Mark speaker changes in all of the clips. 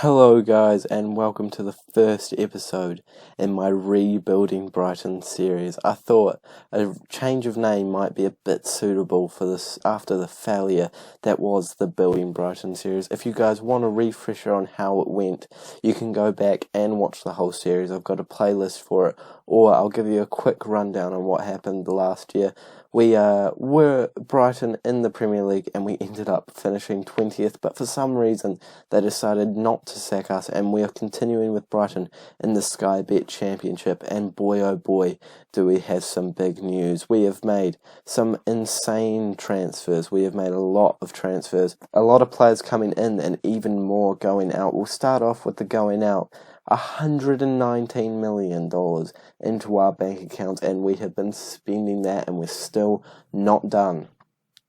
Speaker 1: Hello guys, and welcome to the first episode in my Rebuilding Brighton series. I thought a change of name might be a bit suitable for this after the failure that was the Building Brighton series. If you guys want a refresher on how it went, you can go back and watch the whole series. I've got a playlist for it, or I'll give you a quick rundown on what happened last year. We were Brighton in the Premier League and we ended up finishing 20th, but for some reason they decided not to sack us, and we are continuing with Brighton in the Sky Bet Championship, and boy oh boy do we have some big news. We have made some insane transfers. We have made a lot of transfers, a lot of players coming in and even more going out. We'll start off with the going out. $119 million into our bank accounts, and we have been spending that and we're still not done.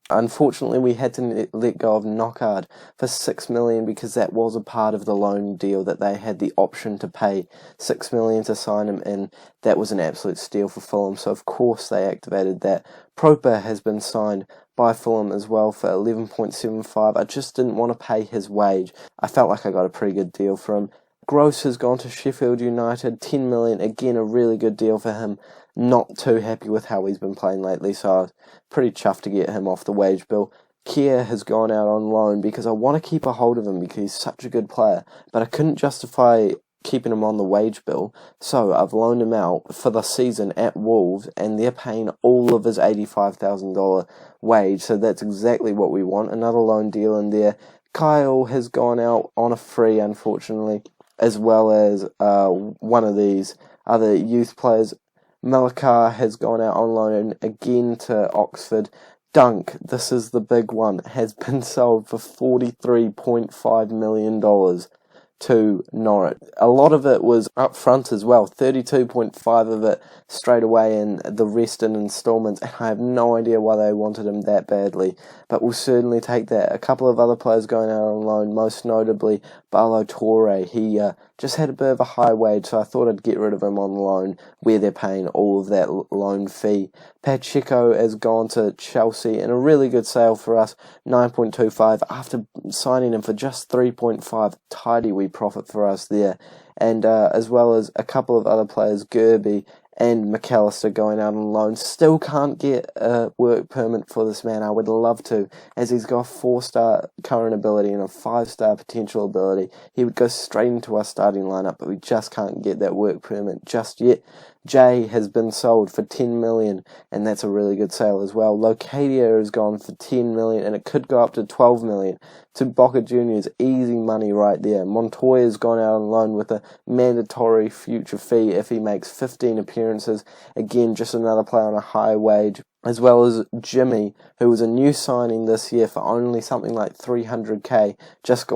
Speaker 1: Unfortunately, we had to let go of Knockaert for $6 million because that was a part of the loan deal that they had the option to pay $6 million to sign him, and that was an absolute steal for Fulham, so of course they activated that. Proper has been signed by Fulham as well for 11.75. I just didn't want to pay his wage. I felt like I got a pretty good deal for him. Gross has gone to Sheffield United, $10 million, again a really good deal for him. Not too happy with how he's been playing lately, so I was pretty chuffed to get him off the wage bill. Kier has gone out on loan because I want to keep a hold of him because he's such a good player, but I couldn't justify keeping him on the wage bill, so I've loaned him out for the season at Wolves, and they're paying all of his $85,000 wage, so that's exactly what we want. Another loan deal in there. Kyle has gone out on a free, unfortunately, as well as one of these other youth players. Malakar has gone out on loan again to Oxford. Dunk, this is the big one, has been sold for $43.5 million to Norwich. A lot of it was up front as well, 32.5 of it straight away and the rest in installments, and I have no idea why they wanted him that badly, but we'll certainly take that. A couple of other players going out on loan, most notably Barlow Torre. He just had a bit of a high wage, so I thought I'd get rid of him on loan where they're paying all of that loan fee. Pacheco has gone to Chelsea in a really good sale for us, 9.25, after signing him for just 3.5. Tidy we profit for us there. And as well as a couple of other players, Gerby and McAllister going out on loan. Still can't get a work permit for this man. I would love to, as he's got a 4-star current ability and a 5-star potential ability. He would go straight into our starting lineup, but we just can't get that work permit just yet. Jay has been sold for $10 million, and that's a really good sale as well. Locadia has gone for $10 million, and it could go up to $12 million. To Boca Juniors, easy money right there. Montoya's gone out on loan with a mandatory future fee if he makes 15 appearances. Again, just another player on a high wage. As well as Jimmy, who was a new signing this year for only something like $300k,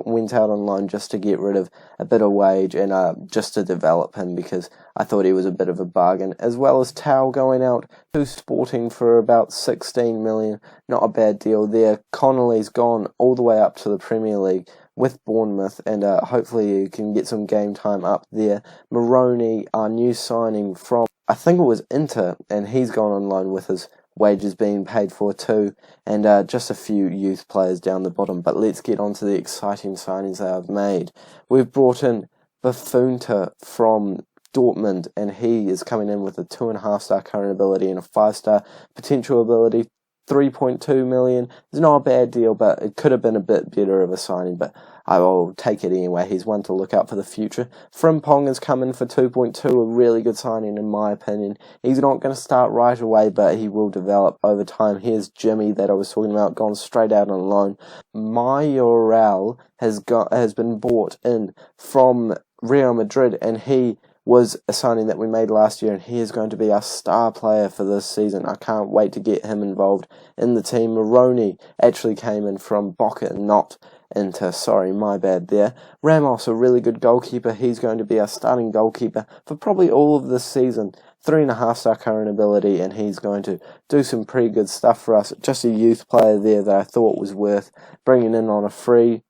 Speaker 1: went out on loan just to get rid of a bit of wage and just to develop him because I thought he was a bit of a bargain. As well as Tao going out to Sporting for about $16 million, not a bad deal there. Connolly's gone all the way up to the Premier League with Bournemouth, and hopefully you can get some game time up there. Maroney, our new signing from, I think it was Inter, and he's gone on loan with his wages being paid for too, and just a few youth players down the bottom. But let's get on to the exciting signings they have made. We've brought in Buffon from Dortmund, and he is coming in with a 2.5-star current ability and a 5-star potential ability. 3.2 million is not a bad deal, but it could have been a bit better of a signing, but I will take it anyway. He's one to look out for the future. Frimpong has come in for 2.2, a really good signing in my opinion. He's not going to start right away, but he will develop over time. Here's Jimmy that I was talking about, gone straight out on loan. Mayoral has been bought in from Real Madrid, and he was a signing that we made last year, and he is going to be our star player for this season. I can't wait to get him involved in the team. Maroney actually came in from Boca, not Inter. Sorry, my bad there. Ramos, a really good goalkeeper. He's going to be our starting goalkeeper for probably all of this season. 3.5-star current ability, and he's going to do some pretty good stuff for us. Just a youth player there that I thought was worth bringing in on a free.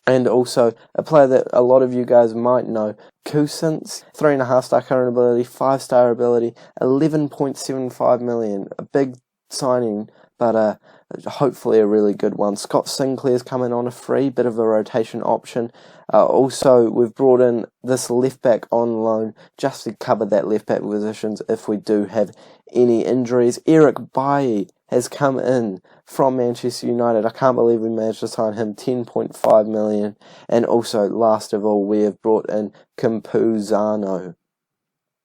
Speaker 1: And also a player that a lot of you guys might know, Cousins, 3.5-star current ability, 5-star ability, 11.75 million, a big signing, but hopefully a really good one. Scott Sinclair's coming on a free, bit of a rotation option. Also, we've brought in this left back on loan just to cover that left back positions if we do have any injuries. Eric Bailly has come in from Manchester United. I can't believe we managed to sign him, 10.5 million. And also, last of all, we have brought in Campuzano,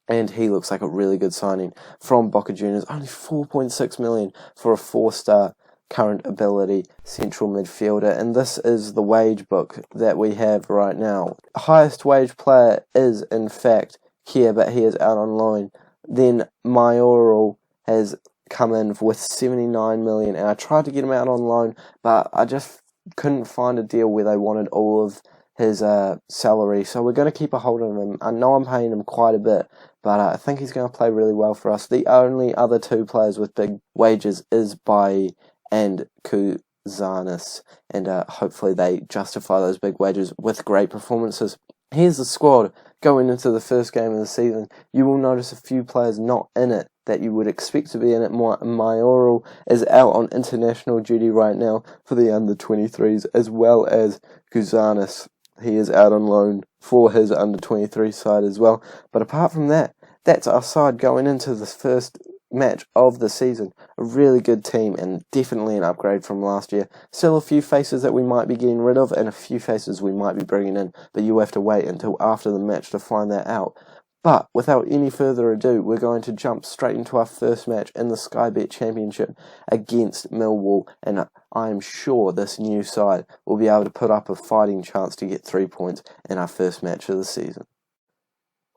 Speaker 1: and he looks like a really good signing from Boca Juniors. Only 4.6 million for a 4-star current ability central midfielder, and this is the wage book that we have right now. Highest wage player is in fact Kier, but he is out on loan. Then Mayoral has come in with 79 million, and I tried to get him out on loan, but I just couldn't find a deal where they wanted all of his salary, so we're going to keep a hold of him. I know I'm paying him quite a bit, but I think he's going to play really well for us. The only other two players with big wages is Bailly and Kuzanis, and hopefully they justify those big wages with great performances. Here's the squad going into the first game of the season. You will notice a few players not in it that you would expect to be in it. Mayoral is out on international duty right now for the under-23s, as well as Kuzanis. He is out on loan for his under-23 side as well. But apart from that, that's our side going into the first match of the season. A really good team and definitely an upgrade from last year. Still a few faces that we might be getting rid of and a few faces we might be bringing in, but you have to wait until after the match to find that out. But without any further ado, we're going to jump straight into our first match in the Sky Bet Championship against Millwall, and I am sure this new side will be able to put up a fighting chance to get 3 points in our first match of the season.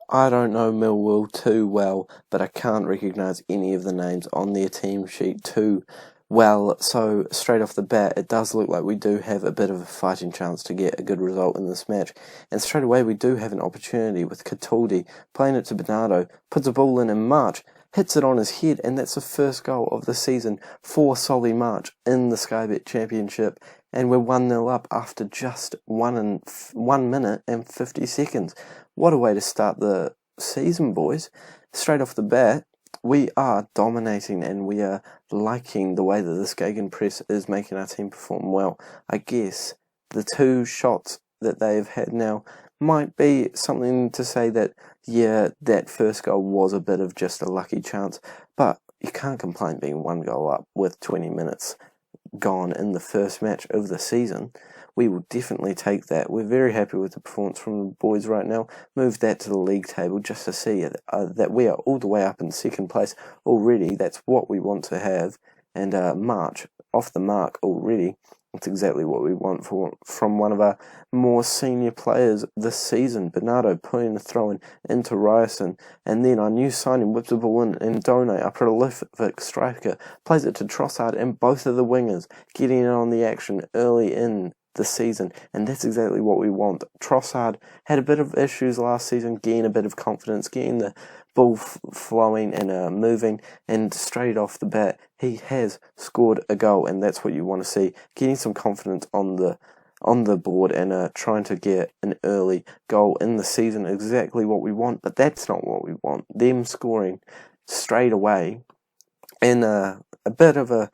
Speaker 1: I don't know Millwall too well, but I can't recognise any of the names on their team sheet too well, so straight off the bat it does look like we do have a bit of a fighting chance to get a good result in this match, and straight away we do have an opportunity with Cataldi playing it to Bernardo, puts the ball in March, hits it on his head, and that's the first goal of the season for Solly March in the Sky Bet Championship, and we're 1-0 up after just 1 minute and 50 seconds. What a way to start the season, boys. Straight off the bat, we are dominating and we are liking the way that this gegenpress is making our team perform well. I guess the 2 shots that they've had now might be something to say that, yeah, that first goal was a bit of just a lucky chance, but you can't complain being 1 goal up with 20 minutes gone in the first match of the season. We will definitely take that. We're very happy with the performance from the boys right now. Move that to the league table just to see that we are all the way up in second place already. That's what we want to have. And March, off the mark already. That's exactly what we want from one of our more senior players this season. Bernardo putting the throw-in into Ryerson. And then our new signing whips the ball in, and Done, our prolific striker, plays it to Trossard and both of the wingers, getting in on the action early in the season, and that's exactly what we want. Trossard had a bit of issues last season, getting a bit of confidence, getting the ball flowing and moving, and straight off the bat he has scored a goal, and that's what you want to see, getting some confidence on the board and trying to get an early goal in the season. Exactly what we want, but that's not what we want. Them scoring straight away and a bit of a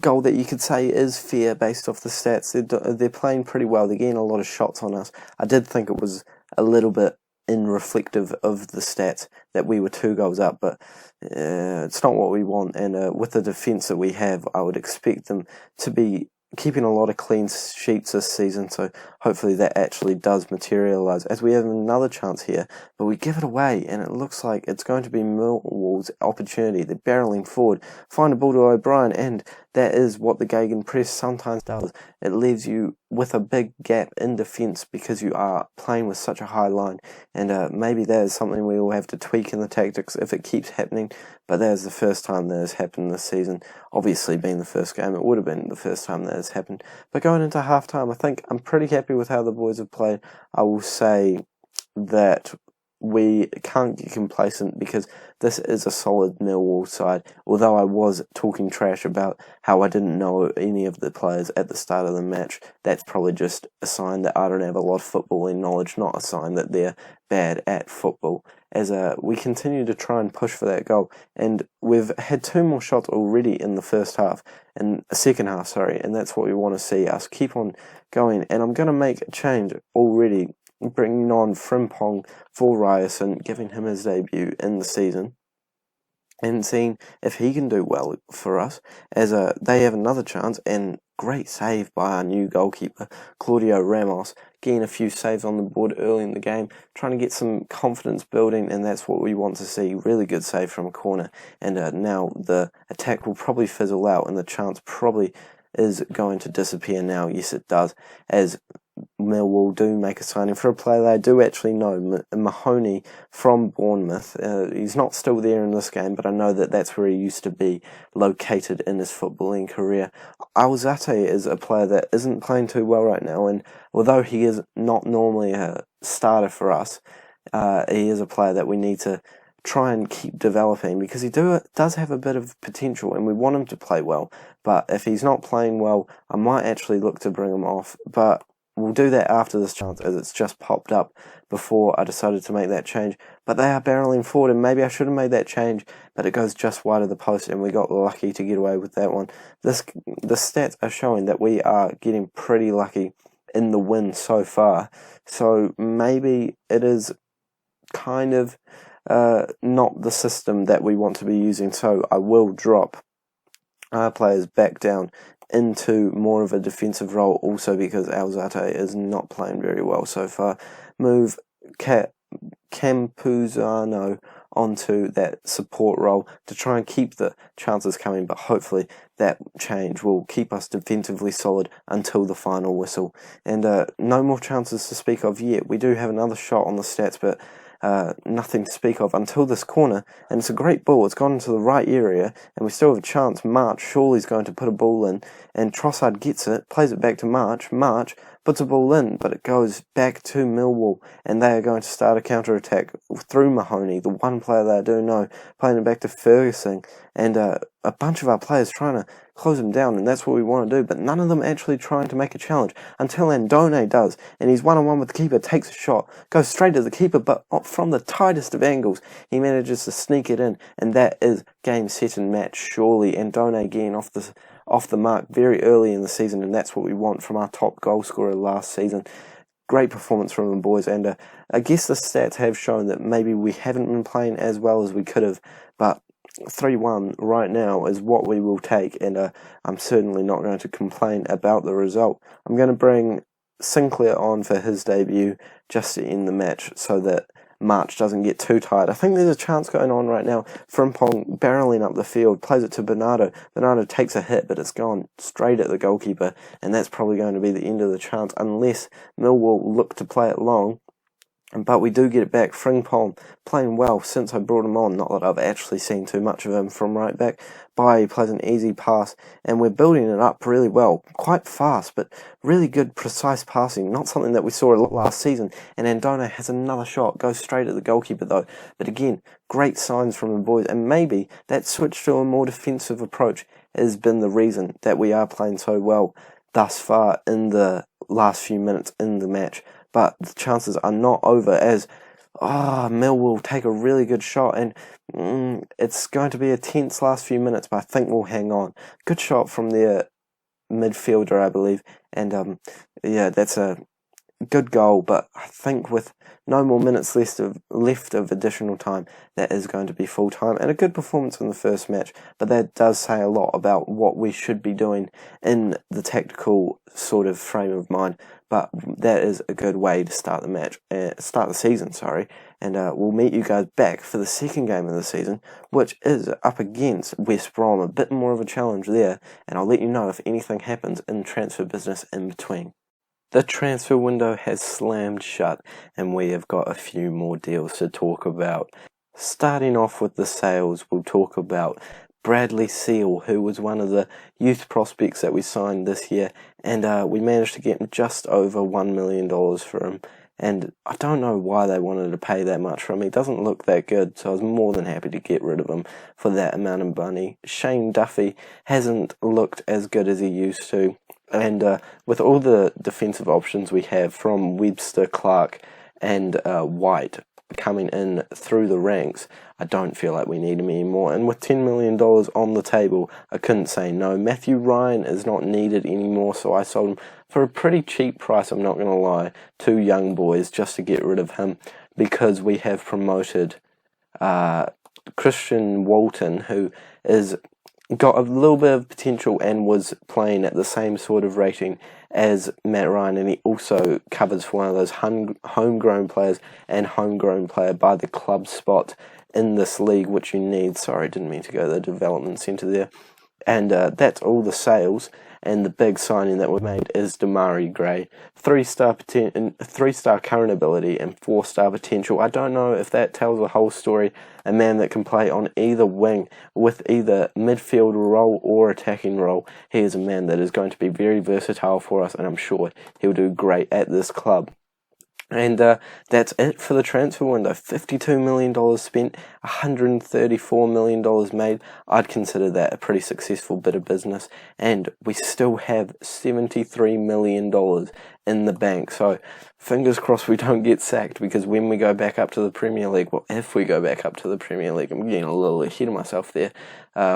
Speaker 1: goal that you could say is fair based off the stats. They're playing pretty well. They're getting a lot of shots on us. I did think it was a little bit reflective of the stats that we were 2 goals up, but it's not what we want. And with the defence that we have, I would expect them to be keeping a lot of clean sheets this season, so hopefully that actually does materialise, as we have another chance here, but we give it away, and it looks like it's going to be Millwall's opportunity. They're barrelling forward, find a ball to O'Brien, and that is what the gegenpress sometimes does. It leaves you with a big gap in defence because you are playing with such a high line, and maybe that is something we will have to tweak in the tactics if it keeps happening, but that is the first time that has happened this season. Obviously, being the first game, it would have been the first time that has happened, but going into half-time, I think I'm pretty happy with how the boys have played. I will say that we can't get complacent because this is a solid Millwall side. Although I was talking trash about how I didn't know any of the players at the start of the match, that's probably just a sign that I don't have a lot of footballing knowledge, not a sign that they're bad at football. As we continue to try and push for that goal, and we've had 2 more shots already in the second half, and that's what we want to see us keep on going. And I'm going to make a change already, bringing on Frimpong for Ryerson, giving him his debut in the season, and seeing if he can do well for us, as they have another chance. And great save by our new goalkeeper, Claudio Ramos, getting a few saves on the board early in the game, trying to get some confidence building, and that's what we want to see. Really good save from a corner, and now the attack will probably fizzle out, and the chance probably is going to disappear now. Yes, it does, as Millwall do make a signing for a player they do actually know, Mahoney from Bournemouth. He's not still there in this game, but I know that that's where he used to be located in his footballing career. Alzate is a player that isn't playing too well right now, and although he is not normally a starter for us, he is a player that we need to try and keep developing, because he does have a bit of potential and we want him to play well. But if he's not playing well, I might actually look to bring him off, but we'll do that after this chance, as it's just popped up before I decided to make that change. But they are barreling forward, and maybe I should have made that change, but it goes just wide of the post, and we got lucky to get away with that one. The stats are showing that we are getting pretty lucky in the win so far, so maybe it is kind of not the system that we want to be using. So I will drop our players back down into more of a defensive role, also because Alzate is not playing very well so far. Move Campuzano onto that support role to try and keep the chances coming, but hopefully that change will keep us defensively solid until the final whistle. And no more chances to speak of yet. We do have another shot on the stats, but nothing to speak of until this corner, and it's a great ball. It's gone into the right area, and we still have a chance. March surely is going to put a ball in, and Trossard gets it, plays it back to March. March puts a ball in, but it goes back to Millwall, and they are going to start a counter-attack through Mahoney, the one player that I do know, playing it back to Ferguson, and a bunch of our players trying to close him down, and that's what we want to do, but none of them actually trying to make a challenge until Andone does, and he's one-on-one with the keeper, takes a shot, goes straight to the keeper, but from the tightest of angles, he manages to sneak it in, and that is game, set, and match. Surely Andone getting off the mark very early in the season, and that's what we want from our top goal scorer last season. Great performance from them, boys, and I guess the stats have shown that maybe we haven't been playing as well as we could have, but 3-1 right now is what we will take, and I'm certainly not going to complain about the result. I'm going to bring Sinclair on for his debut just to end the match so that March doesn't get too tired. I think there's a chance going on right now. Frimpong barreling up the field, plays it to Bernardo. Bernardo takes a hit, but it's gone straight at the goalkeeper, and that's probably going to be the end of the chance unless Millwall look to play it long. But we do get it back. Frimpong playing well since I brought him on. Not that I've actually seen too much of him from right back. He plays an easy pass, and we're building it up really well. Quite fast, but really good, precise passing. Not something that we saw last season. And Andone has another shot. Goes straight at the goalkeeper, though. But again, great signs from the boys. And maybe that switch to a more defensive approach has been the reason that we are playing so well thus far in the last few minutes in the match. But the chances are not over, as Mill will take a really good shot, and it's going to be a tense last few minutes, but I think we'll hang on. Good shot from their midfielder, I believe, and that's a good goal, but I think with no more minutes left of additional time, that is going to be full time, and a good performance in the first match, but that does say a lot about what we should be doing in the tactical sort of frame of mind. But that is a good way to start the season, and we'll meet you guys back for the second game of the season, which is up against West Brom, a bit more of a challenge there, and I'll let you know if anything happens in transfer business in between. The transfer window has slammed shut, and we have got a few more deals to talk about. Starting off with the sales, we'll talk about Bradley Seal, who was one of the youth prospects that we signed this year, and we managed to get just over $1 million for him, and I don't know why they wanted to pay that much for him. He doesn't look that good, so I was more than happy to get rid of him for that amount of money. Shane Duffy hasn't looked as good as he used to, and with all the defensive options we have from Webster, Clark, and White coming in through the ranks, I don't feel like we need him anymore. And with $10 million on the table, I couldn't say no. Matthew Ryan is not needed anymore, so I sold him for a pretty cheap price, I'm not going to lie. 2 young boys just to get rid of him, because we have promoted Christian Walton, who is got a little bit of potential and was playing at the same sort of rating as Matt Ryan, and he also covers for one of those homegrown players and homegrown player by the club spot in this league, which you need. Sorry, didn't mean to go to the development centre there. And that's all the sales. And the big signing that we made is Demarai Gray. 3-star current ability and 4-star potential. I don't know if that tells the whole story. A man that can play on either wing with either midfield role or attacking role. He is a man that is going to be very versatile for us, and I'm sure he'll do great at this club. And that's it for the transfer window. $52 million spent, $134 million made. I'd consider that a pretty successful bit of business. And we still have $73 million in the bank. So fingers crossed we don't get sacked, because when we go back up to the Premier League, well, if we go back up to the Premier League, I'm getting a little ahead of myself there,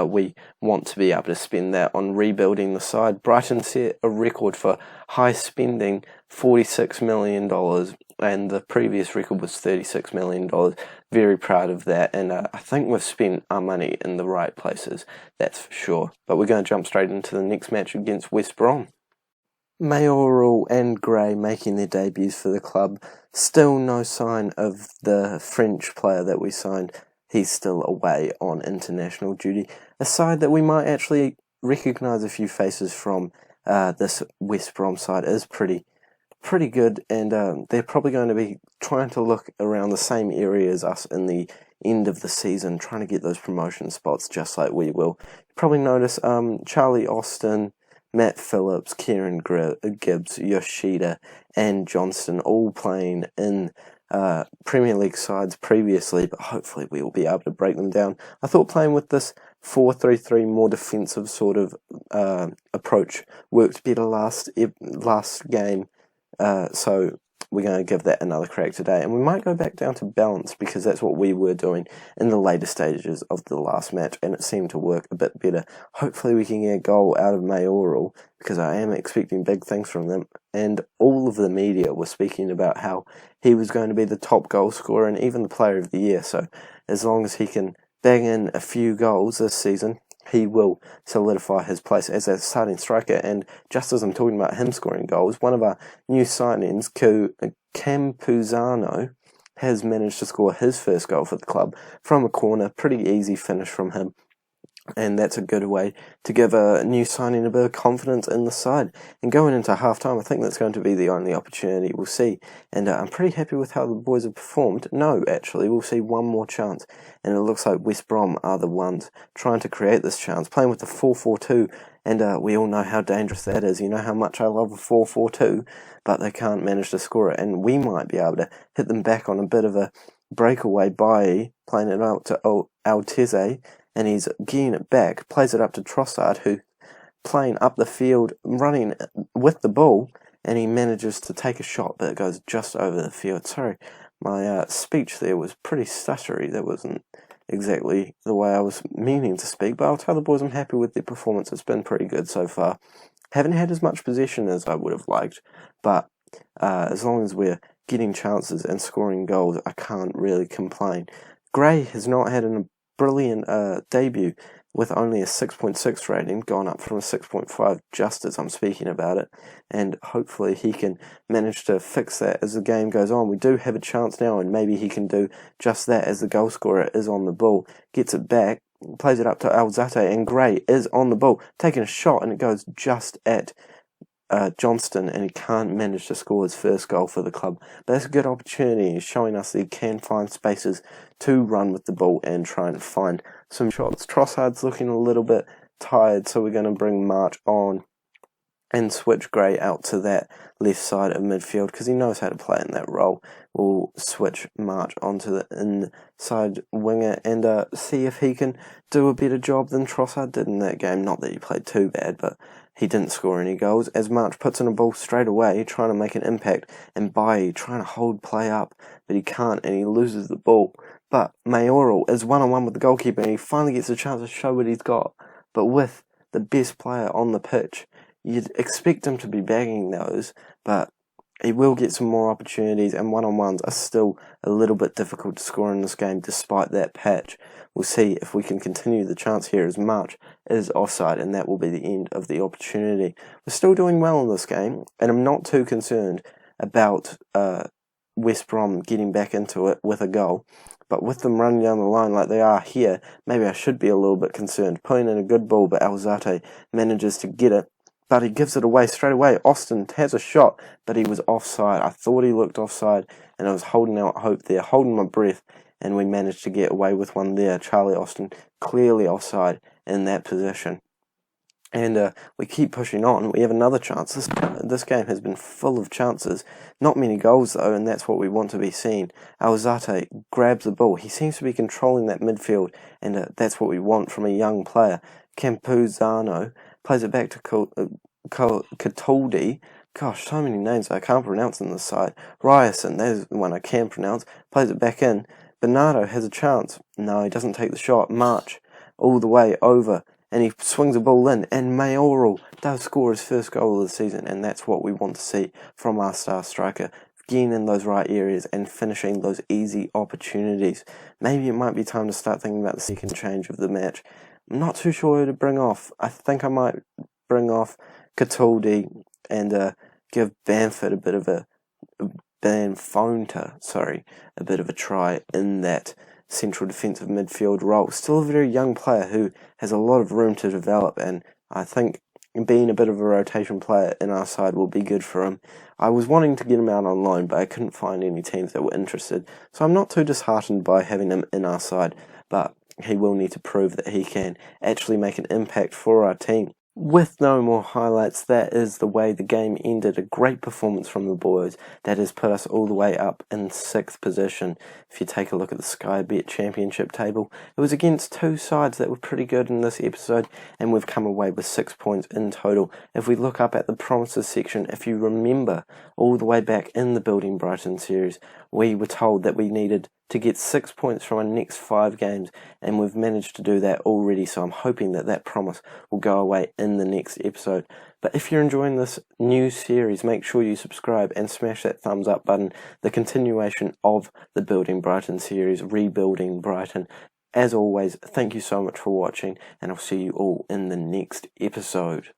Speaker 1: we want to be able to spend that on rebuilding the side. Brighton set a record for high spending, $46 million, and the previous record was $36 million. Very proud of that, and I think we've spent our money in the right places, that's for sure. But we're going to jump straight into the next match against West Brom. Mayoral and Gray making their debuts for the club. Still no sign of the French player that we signed. He's still away on international duty. A side that we might actually recognise a few faces from. This West Brom side is pretty good, and they're probably going to be trying to look around the same area as us in the end of the season, trying to get those promotion spots just like we will. You probably notice Charlie Austin, Matt Phillips, Kieran Gibbs, Yoshida, and Johnston all playing in Premier League sides previously, but hopefully we will be able to break them down. I thought playing with this 4-3-3 more defensive sort of approach worked better last game, so we're going to give that another crack today, and we might go back down to balance, because that's what we were doing in the later stages of the last match, and it seemed to work a bit better. Hopefully we can get a goal out of Mayoral, because I am expecting big things from them, and all of the media were speaking about how he was going to be the top goal scorer and even the player of the year. So as long as he can bang in a few goals this season, he will solidify his place as a starting striker. And just as I'm talking about him scoring goals, one of our new signings, Campuzano, has managed to score his first goal for the club from a corner. Pretty easy finish from him. And that's a good way to give a new signing a bit of confidence in the side. And going into half-time, I think that's going to be the only opportunity we'll see. And I'm pretty happy with how the boys have performed. No, actually, we'll see one more chance. And it looks like West Brom are the ones trying to create this chance, playing with the 4-4-2. And we all know how dangerous that is. You know how much I love a 4-4-2, but they can't manage to score it. And we might be able to hit them back on a bit of a breakaway by playing it out to Alteze. And he's getting it back, plays it up to Trossard, who playing up the field, running with the ball, and he manages to take a shot, but it goes just over the field. Sorry, my speech there was pretty stuttery. That wasn't exactly the way I was meaning to speak, but I'll tell the boys I'm happy with their performance. It's been pretty good so far. Haven't had as much possession as I would have liked, but as long as we're getting chances and scoring goals, I can't really complain. Gray has not had a brilliant debut with only a 6.6 rating, gone up from a 6.5 just as I'm speaking about it, and hopefully he can manage to fix that as the game goes on. We do have a chance now, and maybe he can do just that as the goal scorer is on the ball, gets it back, plays it up to Alzate, and Gray is on the ball, taking a shot, and it goes just at Johnston, and he can't manage to score his first goal for the club. But that's a good opportunity. He's showing us that he can find spaces to run with the ball and try and find some shots. Trossard's looking a little bit tired, so we're going to bring March on. and switch Gray out to that left side of midfield because he knows how to play in that role. We'll switch March onto the inside winger and see if he can do a better job than Trossard did in that game. Not that he played too bad, but he didn't score any goals as March puts in a ball straight away, trying to make an impact, and Bailly trying to hold play up, but he can't and he loses the ball. But Mayoral is one-on-one with the goalkeeper and he finally gets a chance to show what he's got. But with the best player on the pitch, you'd expect him to be bagging those, but he will get some more opportunities, and one-on-ones are still a little bit difficult to score in this game despite that patch. We'll see if we can continue the chance here as March is offside, and that will be the end of the opportunity. We're still doing well in this game, and I'm not too concerned about West Brom getting back into it with a goal. But with them running down the line like they are here, maybe I should be a little bit concerned. Putting in a good ball, but Alzate manages to get it. But he gives it away straight away. Austin has a shot, but he was offside. I thought he looked offside, and I was holding out hope there, holding my breath, and we managed to get away with one there. Charlie Austin clearly offside in that position. And we keep pushing on. We have another chance. This game has been full of chances. Not many goals, though, and that's what we want to be seen. Alzate grabs the ball. He seems to be controlling that midfield, and that's what we want from a young player. Campuzano plays it back to Cataldi. Gosh, so many names I can't pronounce on this side. Ryerson, there's the one I can pronounce. Plays it back in. Bernardo has a chance. No, he doesn't take the shot. March all the way over, and he swings the ball in, and Mayoral does score his first goal of the season, and that's what we want to see from our star striker, getting in those right areas and finishing those easy opportunities. Maybe it might be time to start thinking about the second change of the match. I'm not too sure who to bring off. I think I might bring off Cataldi and give Bamford a bit of a try in that central defensive midfield role. Still a very young player who has a lot of room to develop, and I think being a bit of a rotation player in our side will be good for him. I was wanting to get him out on loan, but I couldn't find any teams that were interested, so I'm not too disheartened by having him in our side, but he will need to prove that he can actually make an impact for our team. With no more highlights, that is the way the game ended. A great performance from the boys that has put us all the way up in 6th position. If you take a look at the Sky Bet Championship table, it was against two sides that were pretty good in this episode, and we've come away with 6 points in total. If we look up at the promises section, if you remember all the way back in the Building Brighton series, we were told that we needed to get 6 points from our next 5 games, and we've managed to do that already, so I'm hoping that that promise will go away in the next episode. But if you're enjoying this new series, make sure you subscribe and smash that thumbs up button. The continuation of the Building Brighton series, Rebuilding Brighton. As always, thank you so much for watching, and I'll see you all in the next episode.